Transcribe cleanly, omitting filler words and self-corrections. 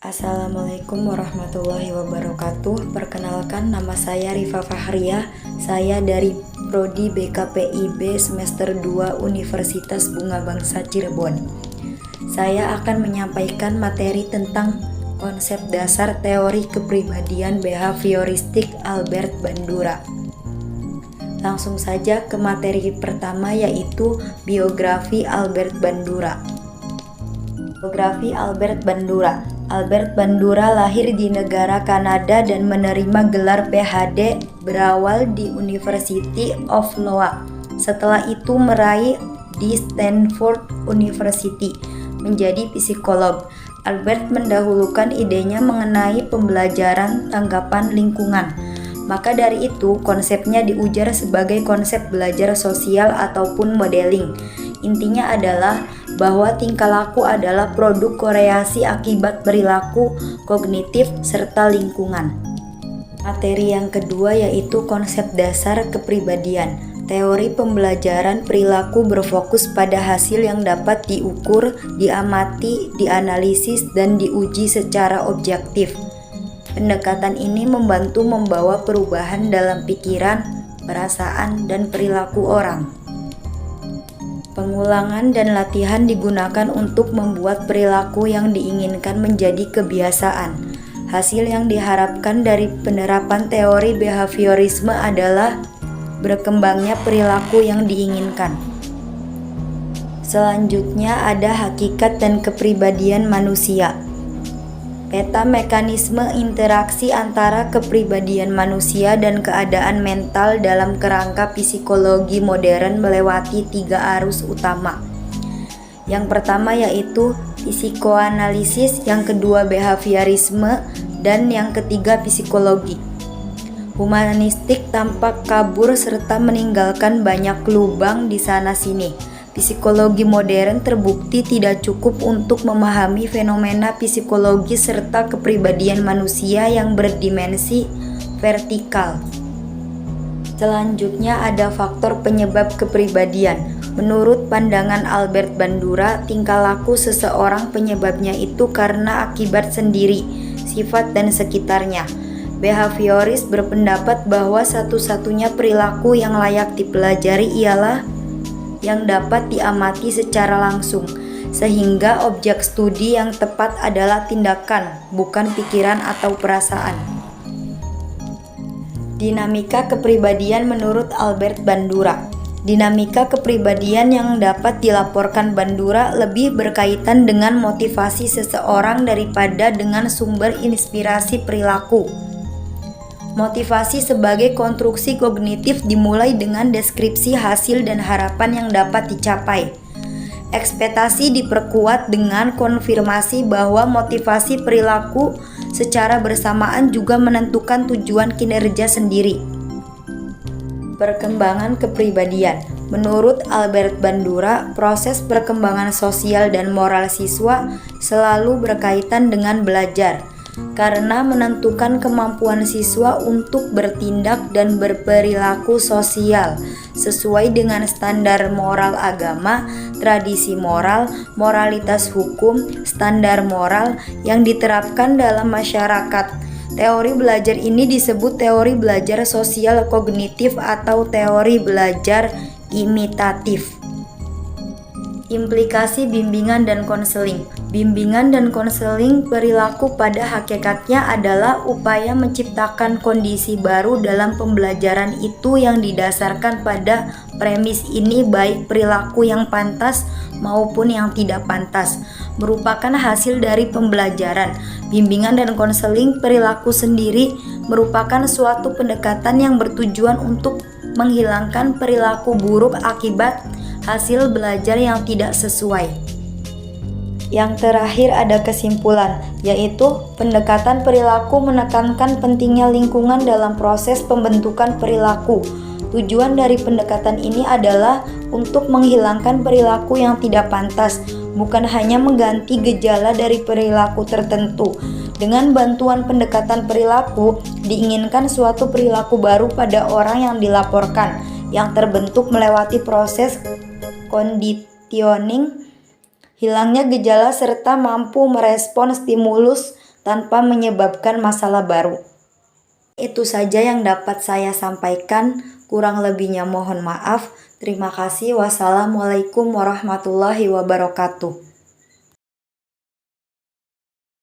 Assalamualaikum warahmatullahi wabarakatuh. Perkenalkan, nama saya Rifa Fahriah. Saya dari Prodi BKPIB semester 2 Universitas Bunga Bangsa Cirebon. Saya akan menyampaikan materi tentang konsep dasar teori kepribadian behavioristik Albert Bandura. Langsung saja ke materi pertama, yaitu biografi Albert Bandura. Biografi Albert Bandura. Albert Bandura lahir di negara Kanada dan menerima gelar PhD berawal di University of Iowa. Setelah itu meraih di Stanford University menjadi psikolog. Albert mendahulukan idenya mengenai pembelajaran tanggapan lingkungan. Maka dari itu konsepnya diujar sebagai konsep belajar sosial ataupun modeling. Intinya adalah bahwa tingkah laku adalah produk koreasi akibat perilaku kognitif serta lingkungan. Materi yang kedua yaitu konsep dasar kepribadian. Teori pembelajaran perilaku berfokus pada hasil yang dapat diukur, diamati, dianalisis, dan diuji secara objektif. Pendekatan ini membantu membawa perubahan dalam pikiran, perasaan, dan perilaku orang. Pengulangan dan latihan digunakan untuk membuat perilaku yang diinginkan menjadi kebiasaan. Hasil yang diharapkan dari penerapan teori behaviorisme adalah berkembangnya perilaku yang diinginkan. Selanjutnya ada hakikat dan kepribadian manusia. Peta mekanisme interaksi antara kepribadian manusia dan keadaan mental dalam kerangka psikologi modern melewati 3 arus utama. Yang pertama yaitu psikoanalisis, yang kedua behaviorisme, dan yang ketiga psikologi. Humanistik tampak kabur serta meninggalkan banyak lubang di sana-sini. Psikologi modern terbukti tidak cukup untuk memahami fenomena psikologi serta kepribadian manusia yang berdimensi vertikal. Selanjutnya ada faktor penyebab kepribadian. Menurut pandangan Albert Bandura, tingkah laku seseorang penyebabnya itu karena akibat sendiri, sifat dan sekitarnya. Behavioris berpendapat bahwa satu-satunya perilaku yang layak dipelajari ialah yang dapat diamati secara langsung, sehingga objek studi yang tepat adalah tindakan, bukan pikiran atau perasaan. Dinamika kepribadian menurut Albert Bandura. Dinamika kepribadian yang dapat dilaporkan Bandura lebih berkaitan dengan motivasi seseorang daripada dengan sumber inspirasi perilaku. Motivasi sebagai konstruksi kognitif dimulai dengan deskripsi hasil dan harapan yang dapat dicapai. Ekspektasi diperkuat dengan konfirmasi bahwa motivasi perilaku secara bersamaan juga menentukan tujuan kinerja sendiri. Perkembangan kepribadian. Menurut Albert Bandura, proses perkembangan sosial dan moral siswa selalu berkaitan dengan belajar, karena menentukan kemampuan siswa untuk bertindak dan berperilaku sosial sesuai dengan standar moral agama, tradisi moral, moralitas hukum, standar moral yang diterapkan dalam masyarakat. Teori belajar ini disebut teori belajar sosial kognitif atau teori belajar imitatif. Implikasi bimbingan dan konseling. Bimbingan dan konseling perilaku pada hakikatnya adalah upaya menciptakan kondisi baru dalam pembelajaran itu yang didasarkan pada premis ini, baik perilaku yang pantas maupun yang tidak pantas merupakan hasil dari pembelajaran. Bimbingan dan konseling perilaku sendiri merupakan suatu pendekatan yang bertujuan untuk menghilangkan perilaku buruk akibat hasil belajar yang tidak sesuai. Yang terakhir ada kesimpulan, yaitu pendekatan perilaku menekankan pentingnya lingkungan dalam proses pembentukan perilaku. Tujuan dari pendekatan ini adalah untuk menghilangkan perilaku yang tidak pantas, bukan hanya mengganti gejala dari perilaku tertentu. Dengan bantuan pendekatan perilaku, diinginkan suatu perilaku baru pada orang yang dilaporkan, yang terbentuk melewati proses conditioning, hilangnya gejala serta mampu merespon stimulus tanpa menyebabkan masalah baru. Itu saja yang dapat saya sampaikan, kurang lebihnya mohon maaf. Terima kasih. Wassalamualaikum warahmatullahi wabarakatuh.